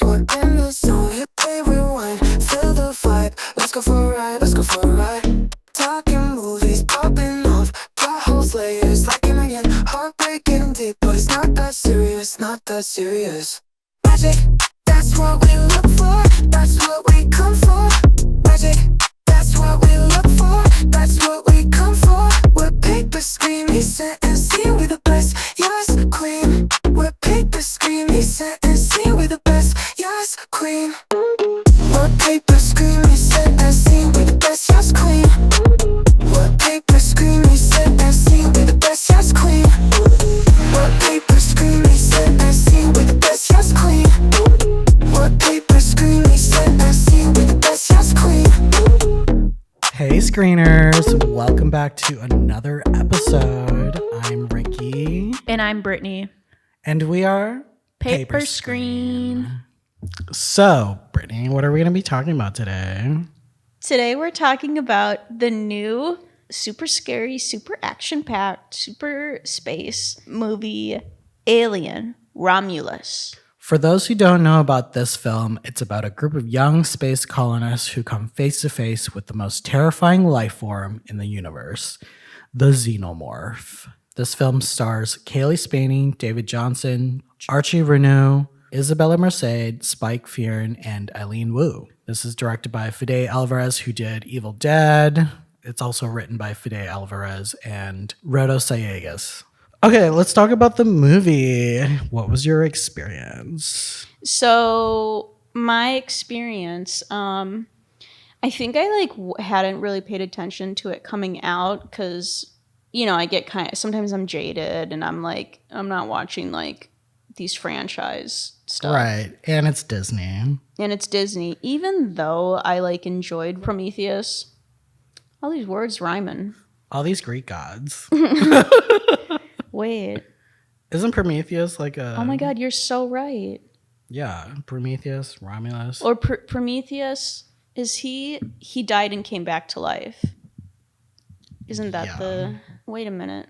we're in the zone. Hit play, rewind, feel the vibe. Let's go for a ride, let's go for a ride. Talking movies, popping off, plot holes, layers, like in again. Heartbreaking deep, but it's not that serious, not that serious. Magic, that's what we look for, that's what we come for. Magic, that's what we look for, that's what we come for. We're paper screamy, set and scene, we're the best, yes, queen. We're paper screamy, set and scene, we're the best, yes, queen. We're paper screamy, set and scene, we're the best, yes, queen. We're paper screamy, set and scene, we're the best, yes, queen. We're paper screamy, set and scene, we're the best, yes, queen. We're paper screamy, set and scene, we're the best, yes, queen. Hey screeners, welcome back to another episode. I'm Ricky. And I'm Brittany. And we are Paper Screen. So, Brittany, what are we going to be talking about today? Today we're talking about the new super scary, super action-packed, super space movie, Alien, Romulus. For those who don't know about this film, it's about a group of young space colonists who come face to face with the most terrifying life form in the universe, the xenomorph. This film stars Kaylee Spaney, David Johnson, Archie Renaud, Isabella Merced, Spike Fearn, and Eileen Wu. This is directed by Fede Álvarez, who did Evil Dead. It's also written by Fede Álvarez and Rodo Sayegas. Okay, let's talk about the movie. What was your experience? So my experience, I think I hadn't really paid attention to it coming out because, you know, I get sometimes I'm jaded and I'm not watching these franchise stuff. Right, and it's Disney. Even though I enjoyed Prometheus. All these words rhyming. All these Greek gods. Wait. Isn't Prometheus like a... Oh my God, you're so right. Yeah, Prometheus, Romulus. Or Prometheus, is he died and came back to life? Isn't that the... Wait a minute.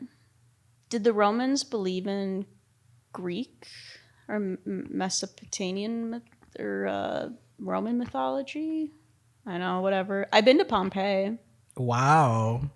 Did the Romans believe in Greek or Mesopotamian or Roman mythology? I know, whatever. I've been to Pompeii. Wow.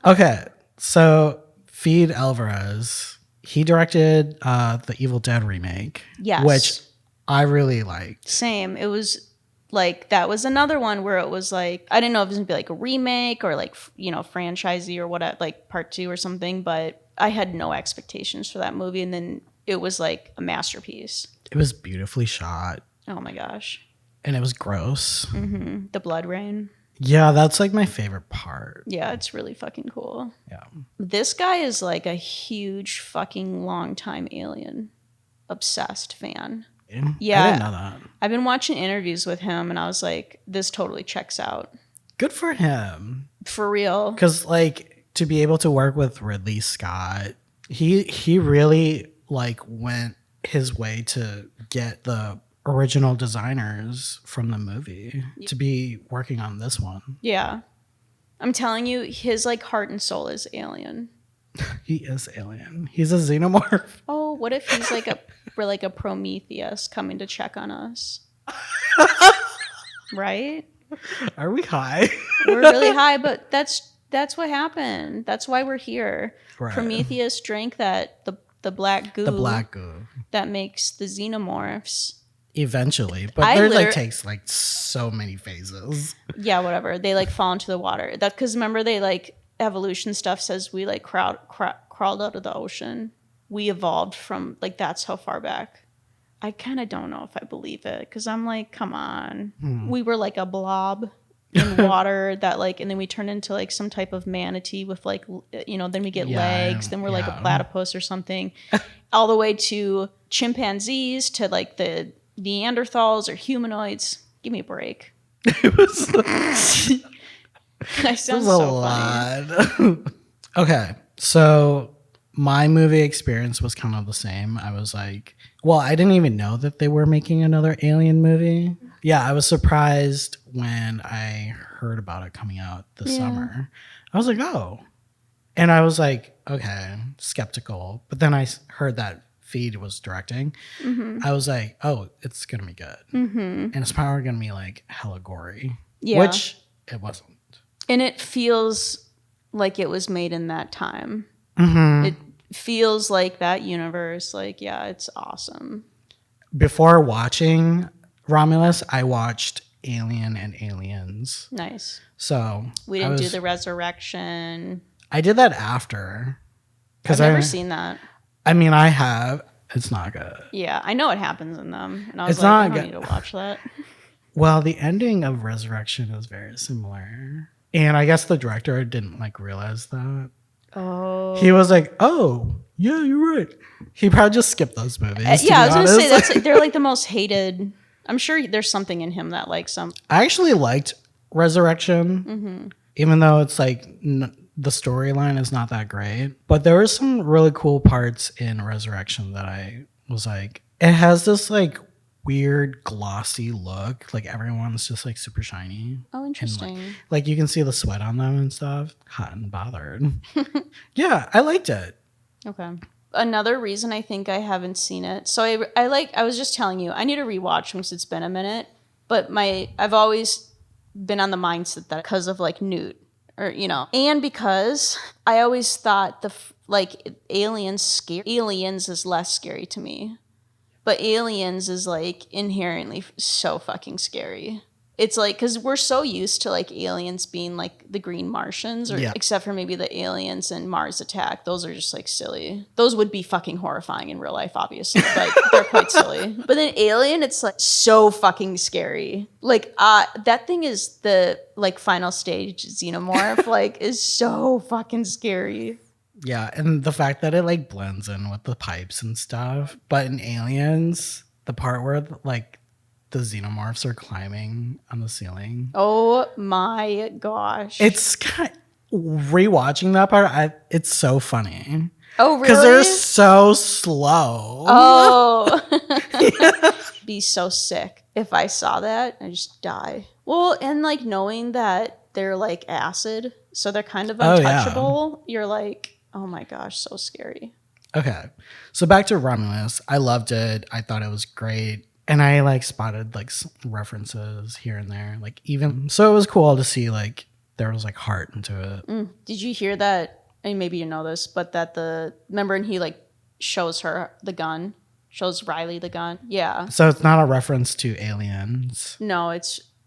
Okay, so Fede Álvarez, he directed the Evil Dead remake. Yes. Which I really liked. Same. It was that was another one where it was I didn't know if it was going to be a remake or franchisee or what, part 2 or something, but I had no expectations for that movie. And then it was a masterpiece. It was beautifully shot. Oh my gosh. And it was gross. Mm-hmm. The blood rain. Yeah, that's my favorite part. Yeah, it's really fucking cool. Yeah. This guy is a huge fucking long-time Alien obsessed fan. Yeah. I didn't know that. I've been watching interviews with him and I was like, this totally checks out. Good for him. For real. Because to be able to work with Ridley Scott, he really went his way to get the original designers from the movie to be working on this one. Yeah. I'm telling you, his heart and soul is Alien. He is Alien. He's a xenomorph. Oh, what if he's we're a Prometheus coming to check on us? Right? Are we high? We're really high, but that's what happened. That's why we're here. Right. Prometheus drank the black goo. The black goo. That makes the xenomorphs. Eventually, but there takes so many phases. Yeah, whatever. They fall into the water. That because remember they evolution stuff says we crawled out of the ocean. We evolved from that's how far back. I kind of don't know if I believe it because I'm come on. We were a blob in water that and then we turn into some type of manatee with then we get legs, then we're a platypus or something, all the way to chimpanzees to the Neanderthals or humanoids. Give me a break. It was I sound so lot. Okay, so my movie experience was kind of the same. I was I didn't even know that they were making another Alien movie. Yeah, I was surprised when I heard about it coming out this summer. I was oh. And I was okay, skeptical. But then I heard that Feed was directing, I was like, oh, it's gonna be good, and it's probably gonna be like hella gory, which it wasn't. And it feels like it was made in that time. It feels like that universe. Like, yeah, it's awesome. Before watching Romulus, I watched Alien and Aliens. Nice. So We didn't do the resurrection. I did that after. I've never seen that. I mean, I have. It's not good. Yeah, I know what happens in them. And I was It's like, not I don't good. need to watch that. Well, the ending of Resurrection is very similar. And I guess the director didn't like realize that. Oh. He was like, oh, yeah, you're right. He probably just skipped those movies. Yeah, I was going to say, that's like, they're like the most hated. I'm sure there's something in him that likes them. I actually liked Resurrection, even though it's like the storyline is not that great. But there were some really cool parts in Resurrection that I was like, it has this like weird glossy look. Like everyone's just like super shiny. Oh, interesting. Like you can see the sweat on them and stuff. Hot and bothered. Yeah, I liked it. Okay. Another reason I think I haven't seen it. So I was just telling you, I need to rewatch because it's been a minute. But I've always been on the mindset that because of like Newt, or and because I always thought Aliens is less scary to me, but Aliens is like inherently so fucking scary. It's like, because we're so used to like aliens being like the green Martians, or except for maybe the aliens in Mars Attack. Those are just like silly. Those would be fucking horrifying in real life, obviously, but they're quite silly. But then Alien, it's like so fucking scary. Like that thing is the like final stage xenomorph, like is so fucking scary. Yeah, and the fact that it like blends in with the pipes and stuff. But in Aliens, the part where like the xenomorphs are climbing on the ceiling. Oh my gosh. It's kind of, rewatching that part, it's so funny. Oh, really? Because they're so slow. Oh. Be so sick. If I saw that, I'd just die. Well, and like knowing that they're like acid, so they're kind of untouchable. You're like, oh my gosh, so scary. Okay. So back to Romulus. I loved it. I thought it was great. And I like spotted like references here and there, like even so it was cool to see like there was like heart into it. Did you hear that? I mean, maybe you know this, but that remember, and he like shows her the gun, shows Riley the gun. Yeah. So it's not a reference to Aliens. No,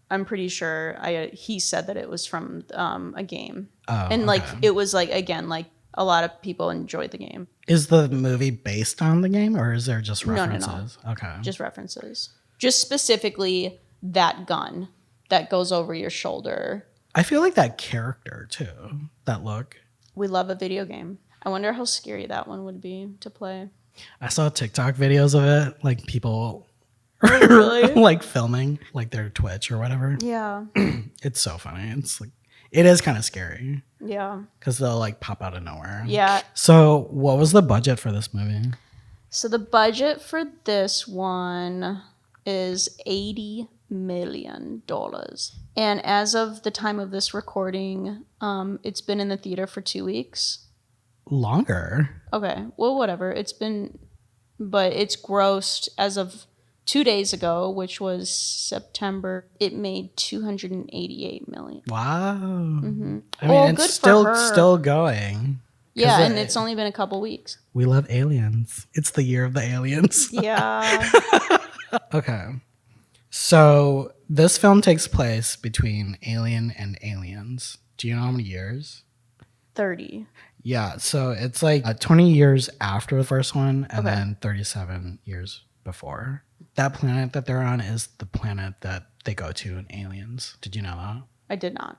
I'm pretty sure he said that it was from a game. Oh, and like it was like, again, like a lot of people enjoyed the game. Is the movie based on the game, or is there just references? No. Okay. Just references. Just specifically that gun that goes over your shoulder. I feel like that character too. That look. We love a video game. I wonder how scary that one would be to play. I saw TikTok videos of it, like people really? like filming like their Twitch or whatever. Yeah. It's so funny. It's like it is kind of scary. Yeah. Because they'll like pop out of nowhere. Yeah. So what was the budget for this movie? So the budget for this one is $80 million. And as of the time of this recording, it's been in the theater for 2 weeks. Longer. Okay. Well, whatever. But it's grossed as of 2 days ago, which was September, it made $288 million. Wow. Mm-hmm. I mean, it's still going. Yeah, and it's only been a couple weeks. We love aliens. It's the year of the aliens. Yeah. Okay. So this film takes place between Alien and Aliens. Do you know how many years? 30. Yeah, so it's like 20 years after the first one and then 37 years before. That planet that they're on is the planet that they go to in Aliens. Did you know that? I did not.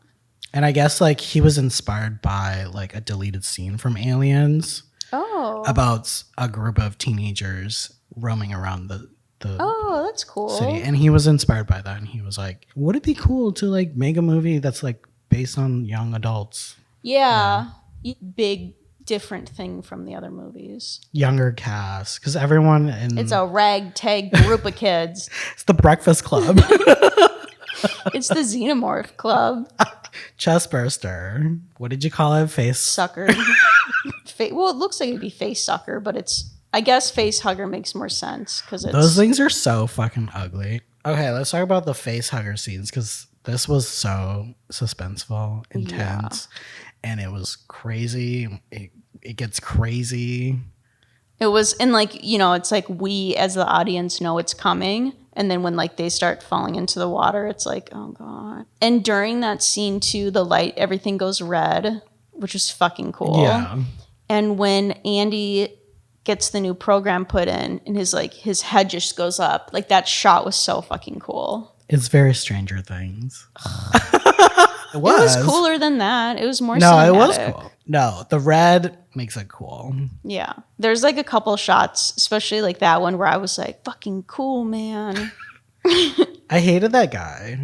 And I guess like he was inspired by like a deleted scene from Aliens. Oh. About a group of teenagers roaming around the oh, that's cool. city. And he was inspired by that. And he was like, would it be cool to like make a movie that's like based on young adults? Yeah. Big different thing from the other movies. Younger cast. Because everyone in... It's a ragtag group of kids. It's the Breakfast Club. It's the Xenomorph Club. Chestburster. What did you call it? Face sucker. Well, it looks like it'd be face sucker, but it's I guess face hugger makes more sense because it's Those things are so fucking ugly. Okay, let's talk about the face hugger scenes because this was so suspenseful, intense, and it was crazy. It gets crazy. It was, and like, you know, it's like we as the audience know it's coming. And then when like they start falling into the water, it's like, oh God. And during that scene too, the light, everything goes red, which is fucking cool. Yeah. And when Andy gets the new program put in and his head just goes up, like that shot was so fucking cool. It's very Stranger Things. It was cooler than that. It was more No, cinematic. it was cool. No, the red makes it cool. Yeah. There's like a couple shots, especially like that one where I was like, fucking cool, man. I hated that guy.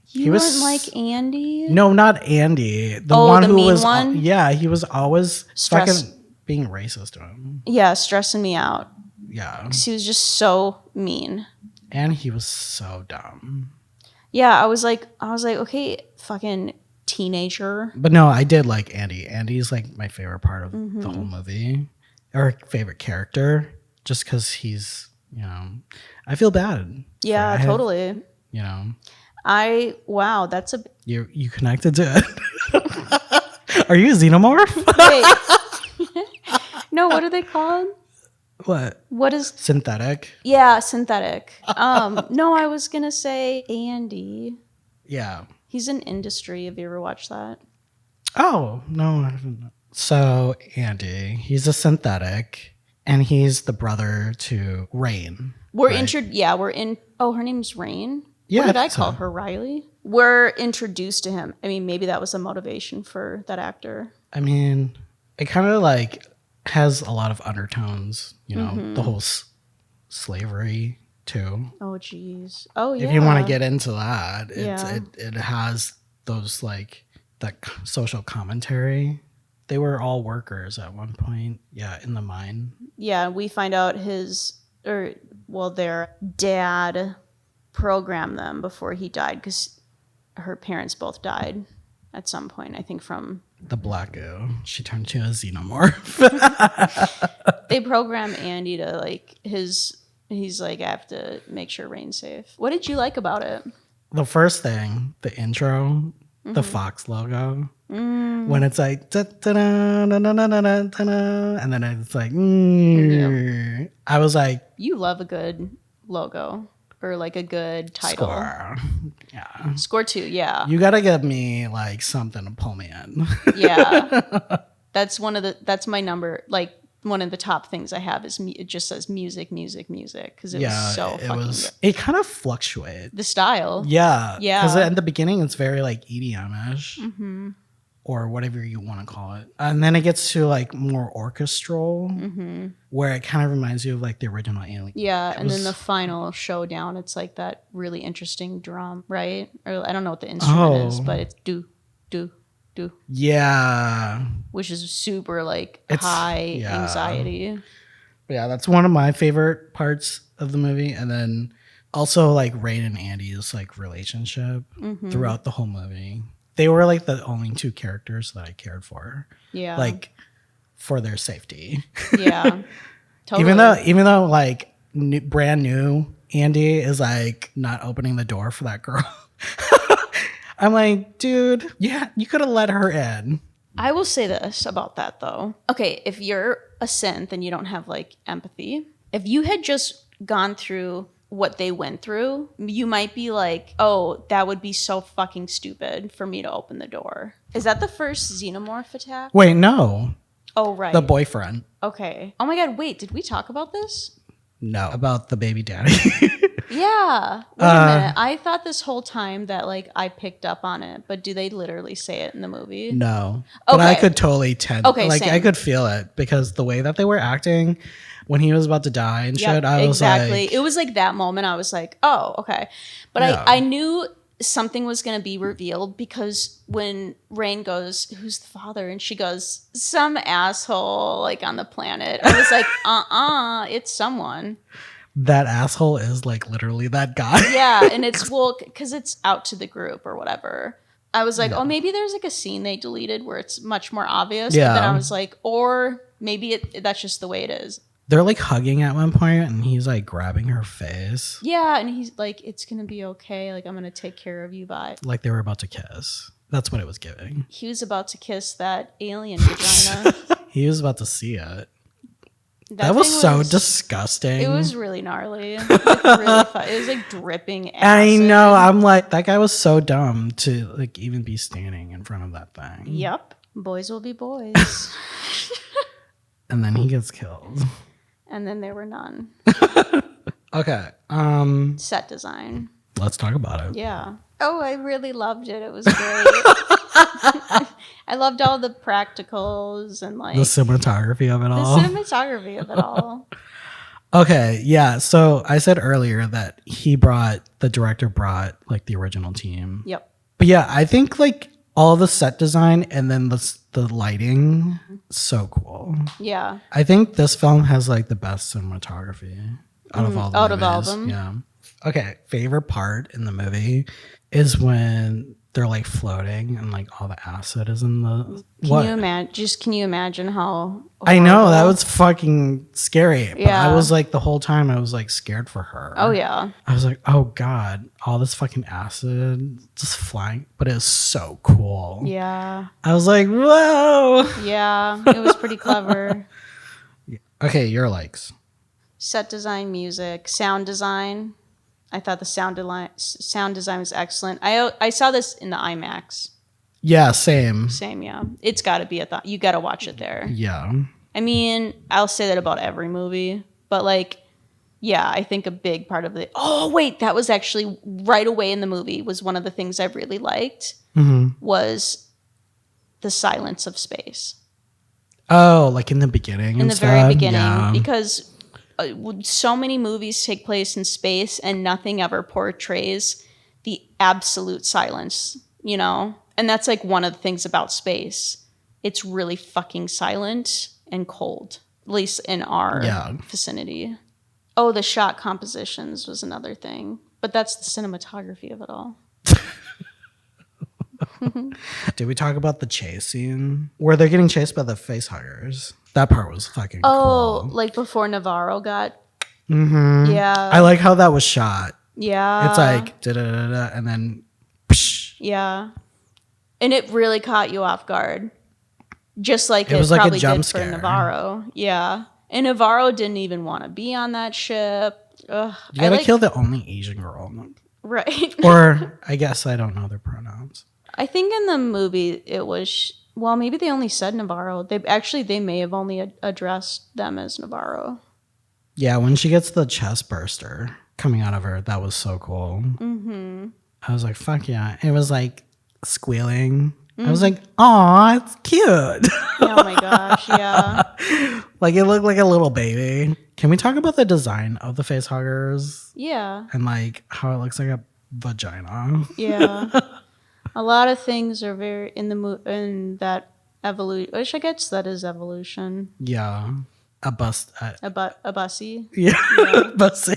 He wasn't like Andy? No, not Andy. The Oh, one the who mean was one? Yeah, he was always Stress- fucking being racist to him. Yeah, stressing me out. Yeah. 'Cause he was just so mean. And he was so dumb. Yeah, I was like, okay, fucking teenager. But no, I did like Andy. Andy's like my favorite part of Mm-hmm. the whole movie. Or favorite character. Just because he's, you know, I feel bad. Yeah, You totally. know, Wow, that's a you connected to it. Are you a xenomorph? wait. No, what are they called? What? What is Synthetic? Yeah, synthetic. No, I was gonna say Andy. Yeah. He's in Industry. Have you ever watched that? Oh, no, I haven't. So, Andy, he's a synthetic, and he's the brother to Rain. We're right? we're in. Oh, her name's Rain. Yeah, What did I I think call so. her? Riley. We're introduced to him. I mean, maybe that was a motivation for that actor. I mean, it kind of like has a lot of undertones, you know, Mm-hmm. the whole slavery too. Oh, jeez. Oh, yeah. If you want to get into that, Yeah. it has those like that social commentary. They were all workers at one point, yeah, in the mine. Yeah, we find out their dad programmed them before he died because her parents both died at some point. I think from The black goo. She turned to a xenomorph. they program Andy to like he's like, I have to make sure Rain's safe. What did you like about it? The first thing, the intro, the Fox logo, when it's like, da-da-da-da-da-da-da-da, and then it's like, I was like, You love a good logo or like a good title. score. Yeah. Score 2, yeah. You got to give me like something to pull me in. Yeah. That's my number, like one of the top things I have is it just says music because it was so fucking good. It kind of fluctuated. The style. Yeah. Yeah. Because at the beginning, it's very like EDM-ish or whatever you want to call it. And then it gets to like more orchestral where it kind of reminds you of like the original Alien. Yeah, and then was- the final showdown, it's like that really interesting drum, right? Or I don't know what the instrument is, but it's do, do, do, Yeah. which is super like It's- high yeah. anxiety. Yeah, that's one of my favorite parts of the movie. And then also like Rain and Andy's like relationship throughout the whole movie. They were like the only two characters that I cared for. Yeah. Like for their safety. Yeah. Totally. Even though like brand new Andy is like not opening the door for that girl. I'm like, dude, yeah, you could have let her in. I will say this about that though. Okay, if you're a synth and you don't have like empathy, if you had just gone through what they went through, you might be like, oh, that would be so fucking stupid for me to open the door. Is that the first xenomorph attack? Wait, no. Oh, right. The boyfriend. Okay. Oh my God, wait, did we talk about this? No. About the baby daddy. Yeah. Wait a minute. I thought this whole time that like I picked up on it, but do they literally say it in the movie? No. But I Okay. could totally Okay, like I same. could feel it because the way that they were acting when he was about to die and Yep, shit, I was exactly. like, It was like that moment I was like, oh, okay. But Yeah. I knew something was going to be revealed because when Rain goes, who's the father? And she goes, some asshole like on the planet. I was like, it's someone. that asshole is like literally that guy. Yeah. And it's, well, because it's out to the group or whatever. I was like, oh, maybe there's like a scene they deleted where it's much more obvious. But then Yeah. I was like, or maybe that's just the way it is. They're like hugging at one point, and he's like grabbing her face. Yeah, and he's like, it's gonna be okay. Like, I'm gonna take care of you. Bye. Like they were about to kiss. That's what it was giving. He was about to kiss that alien vagina. He was about to see it. That was thing so disgusting. It was really gnarly. Like, really fun. It was like dripping acid. I know. I'm like, that guy was so dumb to like even be standing in front of that thing. Yep. Boys will be boys. And then he gets killed. And then there were none. Okay. Set design. Let's talk about it. Yeah. Oh, I really loved it. It was great. I loved all the practicals and like The cinematography of it all. The cinematography of it all. Okay, yeah. So I said earlier that the director brought like the original team. Yep. But yeah, I think like all the set design and then the lighting, so cool. Yeah. I think this film has like the best cinematography out of all the Out movies. of all of them. Yeah. Okay, favorite part in the movie is when they're like floating and like all the acid is in the. Can you imagine how? I know that horrible- was fucking scary. But Yeah. I was like the whole time I was like scared for her. Oh yeah. I was like, oh god, all this fucking acid just flying, but it's so cool. Yeah. I was like, whoa. Yeah. It was pretty clever. Okay, your likes. Set design, music, sound design. I thought the sound design was excellent. I saw this in the IMAX. Yeah, same. Same, yeah. It's got to be you got to watch it there. Yeah. I mean, I'll say that about every movie, but like, yeah, I think a big part of it. Oh, wait, that was actually right away in the movie was one of the things I really liked was the silence of space. Oh, like in the beginning. In the very beginning, yeah. because so many movies take place in space and nothing ever portrays the absolute silence, you know? And that's like one of the things about space. It's really fucking silent and cold, at least in our vicinity. Oh, the shot compositions was another thing, but that's the cinematography of it all. Did we talk about the chase scene where they're getting chased by the face huggers? That part was fucking cool. Like before Navarro got. Mm-hmm. Yeah. I like how that was shot. Yeah. It's like da-da-da-da, and then. Psh. Yeah. And it really caught you off guard. Just like it was like a probably jump did for scare. Navarro. Yeah. And Navarro didn't even want to be on that ship. Ugh. You gotta kill the only Asian girl. Right. Or I guess I don't know their pronouns. I think in the movie it was, well, maybe they only said Navarro. They may have only addressed them as Navarro. Yeah, when she gets the chest burster coming out of her, that was so cool. Mm-hmm. I was like, fuck yeah. It was like squealing. I was like, aw, it's cute. Oh my gosh, yeah. Like it looked like a little baby. Can we talk about the design of the face huggers? Yeah. And like how it looks like a vagina. Yeah. A lot of things are very in that evolution, which I guess that is evolution. Yeah. A bust. A bussy. Yeah. Bussy.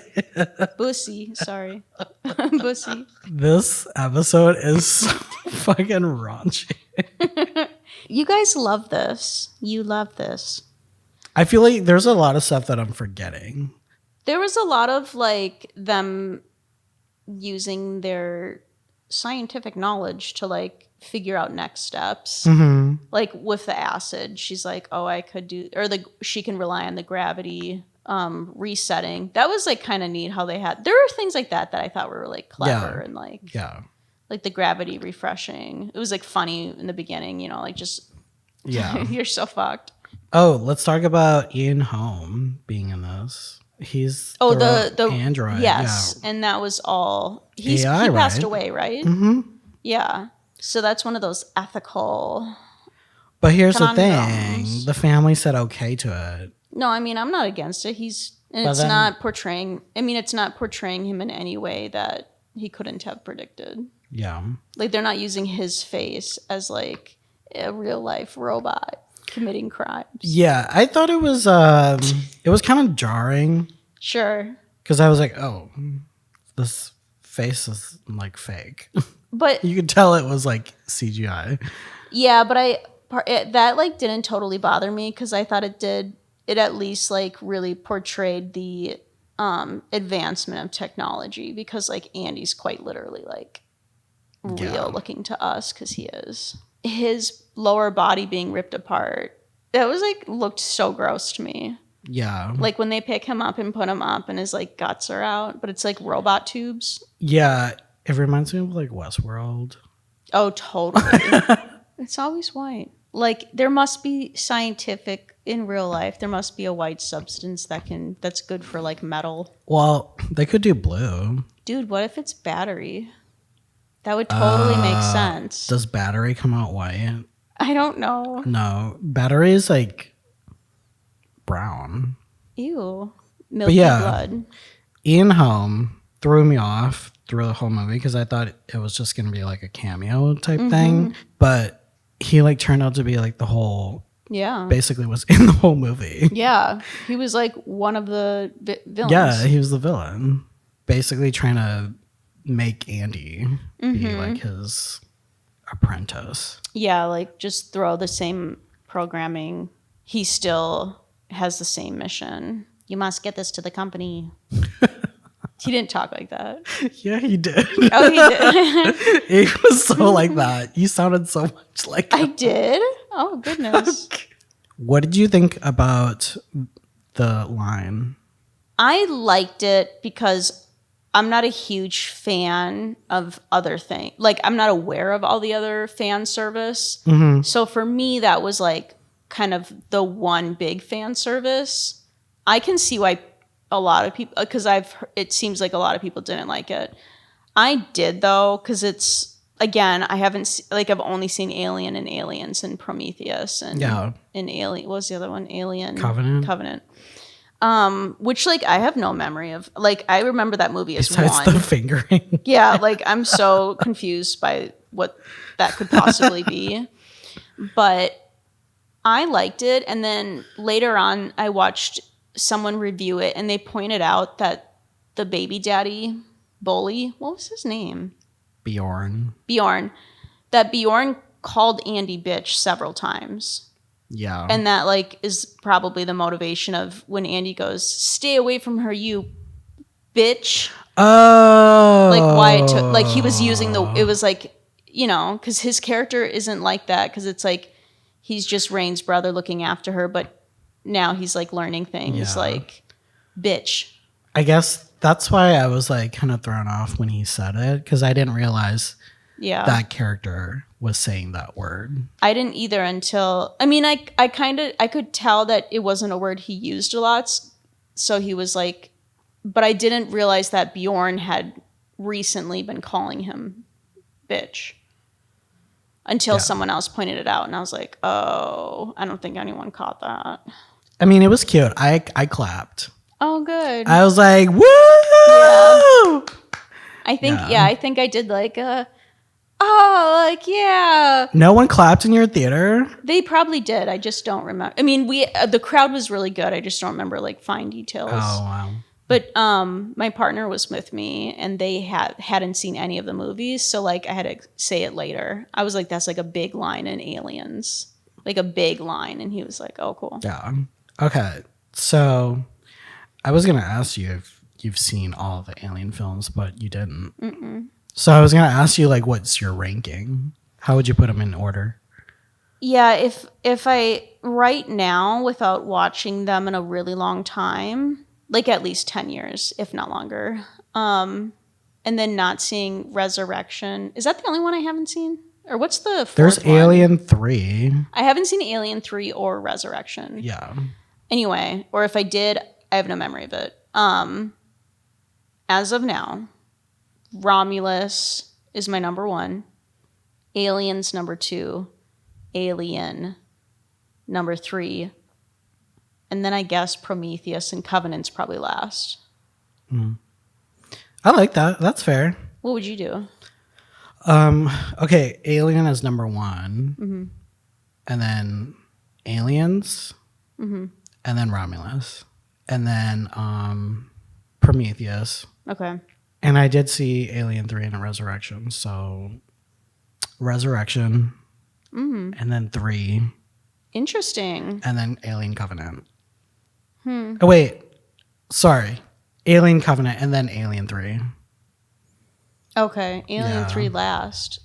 Bussy, sorry. Bussy. This episode is so fucking raunchy. You guys love this. You love this. I feel like there's a lot of stuff that I'm forgetting. There was a lot of like them using their scientific knowledge to like figure out next steps. Mm-hmm. Like with the acid, she's like, oh, I could do, or she can rely on the gravity resetting. That was like kind of neat how they had, there were things like that I thought were like clever and like the gravity refreshing. It was like funny in the beginning, you know, like just you're so fucked. Oh, let's talk about Ian Holm being in this. He's the android. Yes, yeah. And that was all. He AI, passed right? away, right? Mm-hmm. Yeah. So that's one of those ethical. But here's the thing: conundrums. the family said okay to it. No, I mean I'm not against it. It's not portraying. I mean, it's not portraying him in any way that he couldn't have predicted. Yeah. Like they're not using his face as like a real life robot committing crimes. Yeah, I thought it was kind of jarring. Sure. Because I was like, oh, this face is like fake. But you could tell it was like CGI. Yeah, but that like didn't totally bother me because I thought it did. it at least like really portrayed the advancement of technology, because like Andy's quite literally like real looking to us, because he is. His lower body being ripped apart, that was like looked so gross to me. Yeah. Like when they pick him up and put him up and his like guts are out, but it's like robot tubes. Yeah. It reminds me of like Westworld. Oh, totally. It's always white. Like there must be scientific in real life. There must be a white substance that's good for like metal. Well, they could do blue. Dude, what if it's battery? That would totally make sense. Does battery come out white? I don't know. No. Battery is like brown. Ew. Milky yeah. blood. Ian Holm threw me off through the whole movie because I thought it was just going to be like a cameo type thing. But he like turned out to be like the whole... Yeah. Basically was in the whole movie. Yeah. He was like one of the villains. Yeah, he was the villain. Basically trying to make Andy be like his apprentice. Yeah, like just throw the same programming. He still has the same mission. You must get this to the company. He didn't talk like that. Yeah, he did. Oh, he did. He was so like that. You sounded so much like I him. did? Oh, goodness. What did you think about the line? I liked it because I'm not a huge fan of other things. Like, I'm not aware of all the other fan service. So for me, that was like kind of the one big fan service. I can see why a lot of people, because it seems like a lot of people didn't like it. I did though, because it's, again, I've only seen Alien and Aliens and Prometheus and Alien. What was the other one? Alien Covenant. Which like I have no memory of. Like I remember that movie as Besides one. the fingering. Yeah, like I'm so confused by what that could possibly be. But I liked it, and then later on I watched someone review it, and they pointed out that the baby daddy bully, what was his name? Bjorn. That Bjorn called Andy bitch several times. Yeah. And that like is probably the motivation of when Andy goes, "Stay away from her, you bitch." Oh. Like why it took, like he was using it was like, you know, because his character isn't like that, because it's like he's just Rain's brother looking after her, but now he's like learning things like bitch. I guess that's why I was like kind of thrown off when he said it, because I didn't realize that character was saying that word. I didn't either until, I mean, I could tell that it wasn't a word he used a lot. So he was like, but I didn't realize that Bjorn had recently been calling him bitch until someone else pointed it out. And I was like, oh, I don't think anyone caught that. I mean, it was cute. I clapped. Oh, good. I was like, woo! Yeah. I think I did like No one clapped in your theater? They probably did. I just don't remember. I mean, the crowd was really good. I just don't remember like fine details. Oh, wow. But my partner was with me, and they hadn't seen any of the movies, so like I had to say it later. I was like, "That's like a big line in Aliens, like a big line," and he was like, "Oh, cool." Yeah. Okay. So I was gonna ask you if you've seen all the Alien films, but you didn't. Mm-mm. So I was gonna ask you like, what's your ranking? How would you put them in order? Yeah, if I right now without watching them in a really long time. Like at least 10 years, if not longer. And then not seeing Resurrection. Is that the only one I haven't seen? Or what's the fourth There's one? Alien 3. I haven't seen Alien 3 or Resurrection. Yeah. Anyway, or if I did, I have no memory of it. As of now, Romulus is my number 1. Aliens number 2. Alien number 3. And then I guess Prometheus and Covenant's probably last. I like that. That's fair. What would you do? Okay, Alien is number 1. And then Aliens. And then Romulus. And then Prometheus. Okay. And I did see Alien 3 and Resurrection. So Resurrection. And then 3. Interesting. And then Alien Covenant. Oh, wait. Sorry. Alien Covenant and then Alien 3. Okay, Alien Yeah. 3 last.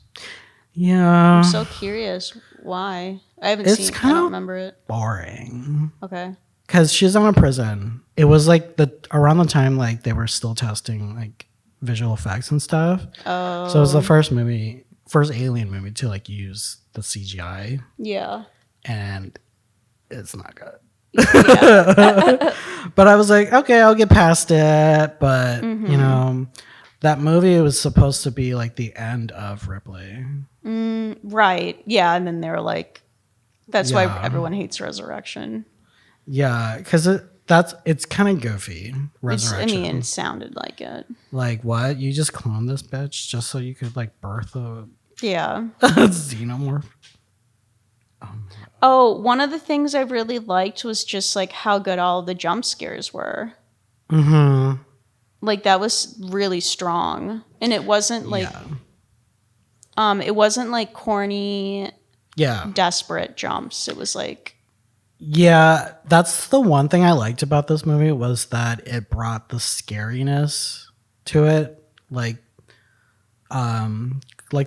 Yeah. I'm so curious why. I haven't It's seen. I kind don't of remember it. boring. Okay. Because she's on a prison. It was like around the time like they were still testing like visual effects and stuff. Oh. So it was the first Alien movie to like use the CGI, Yeah. and it's not good. Yeah. But I was like, okay, I'll get past it. But you know, that movie was supposed to be like the end of Ripley. Right. Yeah, and then they were like, that's why Yeah. everyone hates Resurrection. Yeah, because it's kind of goofy. Resurrection. It sounded like it. Like what? You just cloned this bitch just so you could like birth a Yeah. xenomorph? Oh, one of the things I really liked was just like how good all the jump scares were. Mm-hmm. Like that was really strong, and it wasn't like Yeah. it wasn't like corny, Yeah. desperate jumps. It was like, Yeah, that's the one thing I liked about this movie was that it brought the scariness to it, like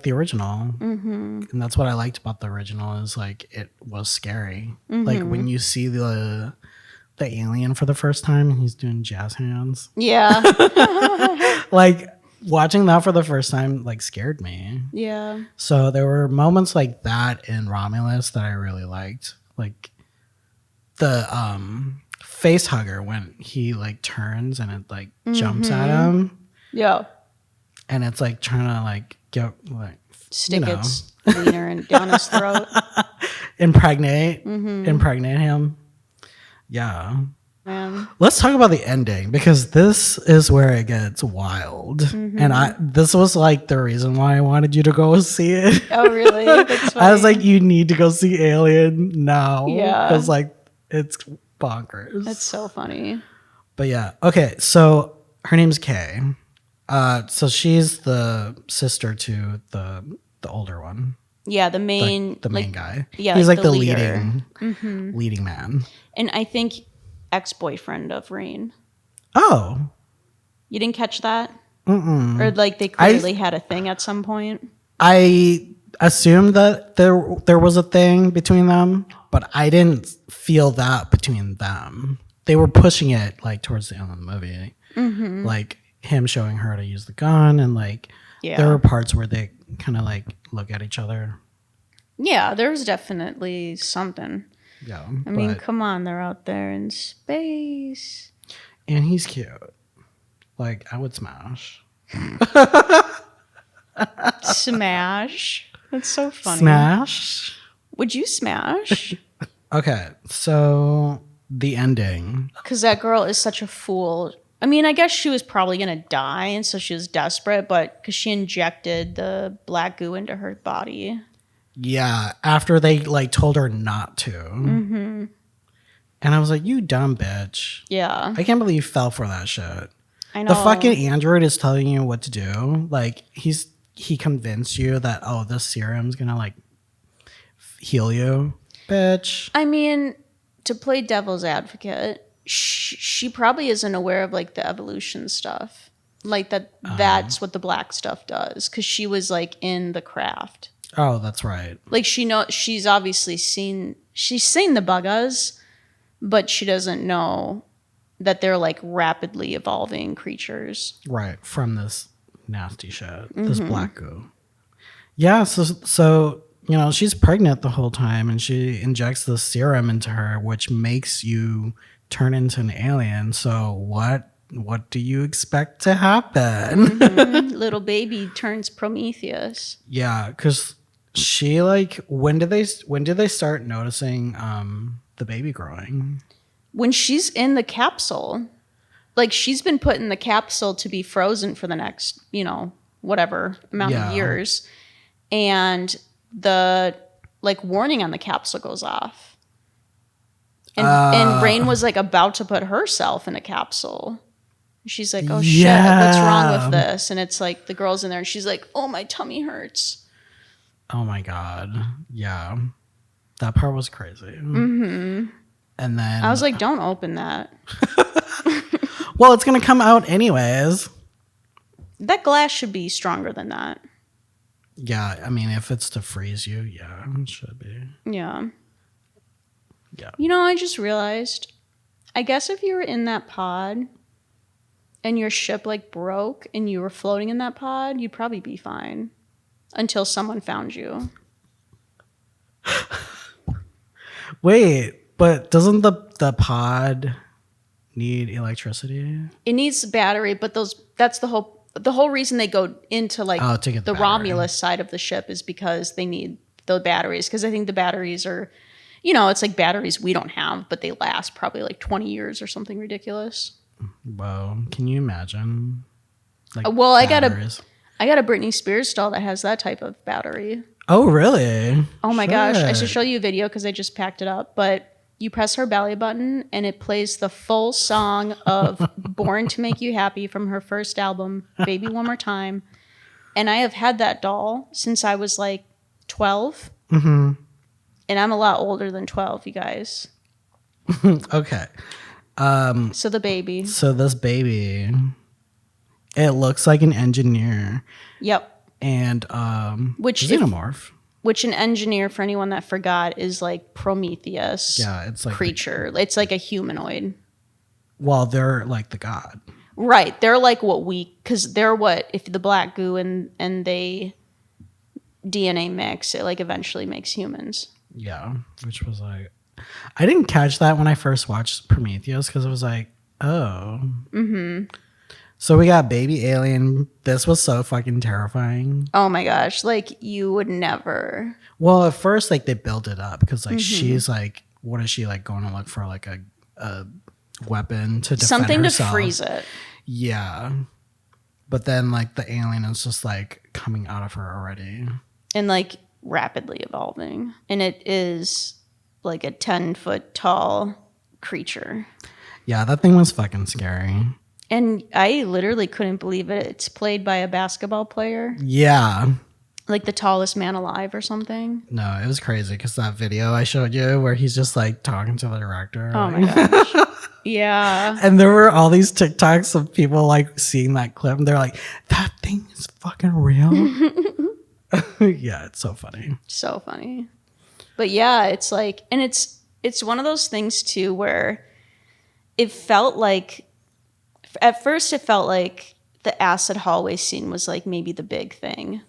the original. Mm-hmm. And that's what I liked about the original is like it was scary. Mm-hmm. Like when you see the alien for the first time and he's doing jazz hands. yeah, Like watching that for the first time like scared me. yeah, So there were moments like that in Romulus that I really liked. Like the face hugger when he like turns and it like jumps at him yeah. and it's like trying to like get like Stick its wiener and down his throat. impregnate him. Yeah. Man. Let's talk about the ending because this is where it gets wild. And this was like the reason why I wanted you to go see it. Oh, really? That's funny. I was like, you need to go see Alien now. Yeah. Because like it's bonkers. That's so funny. But yeah. Okay. So her name's Kay. So she's the sister to the older one. Yeah, the main The main guy. Yeah, he's like the leader. leading man. And I think ex-boyfriend of Rain. Oh. You didn't catch that? Mm-mm. Or like they clearly had a thing at some point? I assumed that there was a thing between them, but I didn't feel that between them. They were pushing it like towards the end of the movie, like him showing her how to use the gun, and like there were parts where they kind of like look at each other. Yeah, there's definitely something. Yeah, I mean, come on, they're out there in space. And he's cute. Like I would smash. Smash. That's so funny. Smash. Would you smash? Okay, so the ending. Because that girl is such a fool. I mean, I guess she was probably going to die, and so she was desperate, but because she injected the black goo into her body. Yeah, after they like told her not to. Mm-hmm. And I was like, you dumb bitch. Yeah. I can't believe you fell for that shit. I know. The fucking android is telling you what to do. Like he convinced you that, oh, this serum's gonna like heal you. Bitch. I mean, to play devil's advocate, she probably isn't aware of like the evolution stuff. Like that's what the black stuff does. Because she was like in the craft. Oh, that's right. Like she's obviously seen the buggas, but she doesn't know that they're like rapidly evolving creatures. Right. From this nasty shit. This black goo. Yeah, so you know, she's pregnant the whole time and she injects the serum into her, which makes you turn into an alien. So what do you expect to happen? Little baby turns Prometheus. Yeah, because she like when did they start noticing the baby growing? When she's in the capsule. Like she's been put in the capsule to be frozen for the next, whatever amount of years. And the like warning on the capsule goes off. And Rain was like about to put herself in a capsule. She's like, oh shit, what's wrong with this? And it's like the girl's in there and she's like, oh, my tummy hurts. Oh my God. Yeah. That part was crazy. Mm-hmm. And then I was like, don't open that. well, it's gonna come out anyways. That glass should be stronger than that. Yeah, I mean, if it's to freeze you, yeah, it should be. Yeah. Yeah. You know, I just realized, I guess if you were in that pod and your ship like broke and you were floating in that pod, you'd probably be fine until someone found you. Wait, but doesn't the pod need electricity? It needs battery, but that's the whole reason they go into like to get the the battery. Romulus side of the ship is because they need the batteries, because I think the batteries are, you know, it's like batteries we don't have, but they last probably like 20 years or something ridiculous. Whoa, can you imagine? Like, Well, batteries? I got a Britney Spears doll that has that type of battery. Oh, really? Oh my gosh, I should Shit. show you a video because I just packed it up. But you press her belly button and it plays the full song of Born to Make You Happy from her first album, Baby One More Time. And I have had that doll since I was like 12. Mm-hmm. And I'm a lot older than 12, you guys. Okay. So the baby. So this baby, it looks like an engineer. Yep. And Which xenomorph. Which an engineer, for anyone that forgot, is like Prometheus. Yeah, it's like creature. It's like a humanoid. Well, they're like the god. Right. They're like because they're if the black goo and they DNA mix, it like eventually makes humans. Yeah, which was like, I didn't catch that when I first watched Prometheus because it was like, oh. Mm-hmm. So we got baby alien. This was so fucking terrifying. Oh my gosh. Like you would never. Well, at first, like they built it up because like she's like, what is she like going to look for like a weapon to defend Something herself? to freeze it. Yeah. But then like the alien is just like coming out of her already. And like rapidly evolving. And it is like a 10-foot tall creature. Yeah, that thing was fucking scary. And I literally couldn't believe it. It's played by a basketball player. Yeah. Like the tallest man alive or something. No, it was crazy because that video I showed you where he's just like talking to the director. Oh like, my gosh. Yeah. And there were all these TikToks of people like seeing that clip and they're like, that thing is fucking real. Yeah, it's so funny. So funny. But yeah, it's like, and it's one of those things too where it felt like, at first it felt like the acid hallway scene was like maybe the big thing.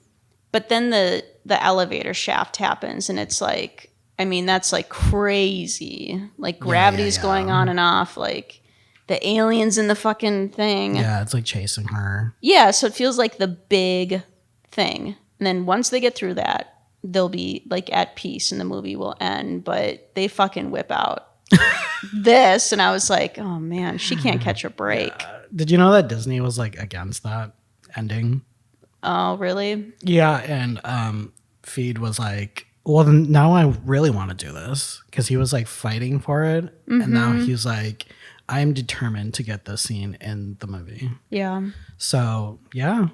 But then the elevator shaft happens and it's like, I mean, that's like crazy. Like gravity's going on and off. Like the aliens in the fucking thing. Yeah, it's like chasing her. Yeah, so it feels like the big thing. And then once they get through that, they'll be like at peace and the movie will end. But they fucking whip out this. And I was like, oh man, she can't catch a break. Did you know that Disney was like against that ending? Oh, really? Yeah, and Feed was like, well, then now I really want to do this because he was like fighting for it. Mm-hmm. And now he's like, I'm determined to get this scene in the movie. Yeah. So, yeah.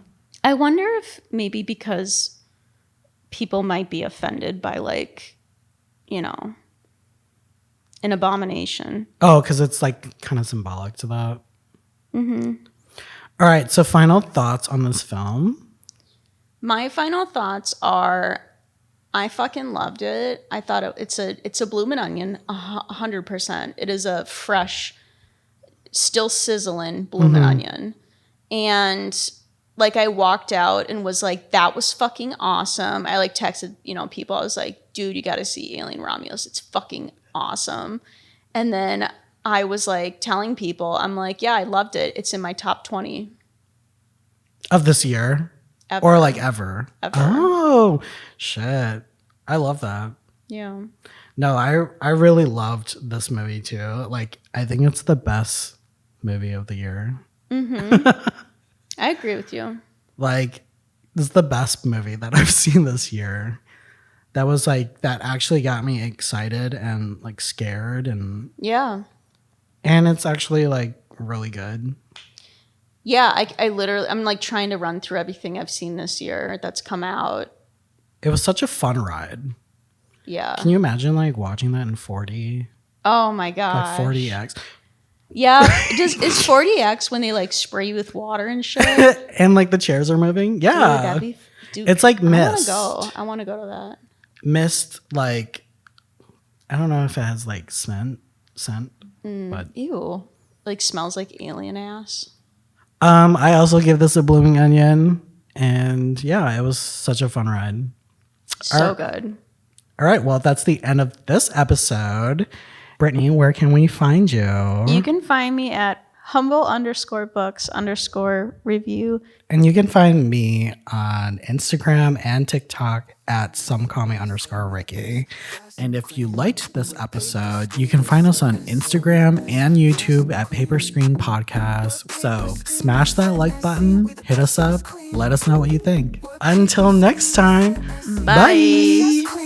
I wonder if maybe because people might be offended by like, you know, an abomination. Oh, because it's like kind of symbolic to that. Mm-hmm. All right. So, final thoughts on this film. My final thoughts are, I fucking loved it. I thought it's a bloomin' onion, 100%. It is a fresh, still sizzling bloomin' onion. And like I walked out and was like, that was fucking awesome. I like texted, people. I was like, dude, you got to see Alien Romulus. It's fucking awesome. And then I was like telling people, I'm like, yeah, I loved it. It's in my top 20. Of this year? Ever. Or like ever? Ever. Oh, shit. I love that. Yeah. No, I really loved this movie too. Like, I think it's the best movie of the year. Mm-hmm. I agree with you. Like, this is the best movie that I've seen this year. That was like, that actually got me excited and like scared and it's actually like really good. Yeah, I literally, I'm like trying to run through everything I've seen this year that's come out. It was such a fun ride. Yeah. Can you imagine like watching that in 4D? Oh my Like god. 40x. Yeah. Is 40x when they like spray you with water and shit? And like the chairs are moving. Yeah. Dude, that'd be. Dude, It's like Mist. I want to go to that. Mist, like, I don't know if it has like scent, but Ew. Like smells like alien ass. I also give this a blooming onion, and yeah, it was such a fun ride. So good. All right, well, that's the end of this episode. Brittany, where can we find you? You can find me at humble_books_review. And you can find me on Instagram and TikTok at somecallme_Ricky. And if you liked this episode, you can find us on Instagram and YouTube at Paper Screen Podcast. So smash that like button, hit us up, let us know what you think. Until next time, bye.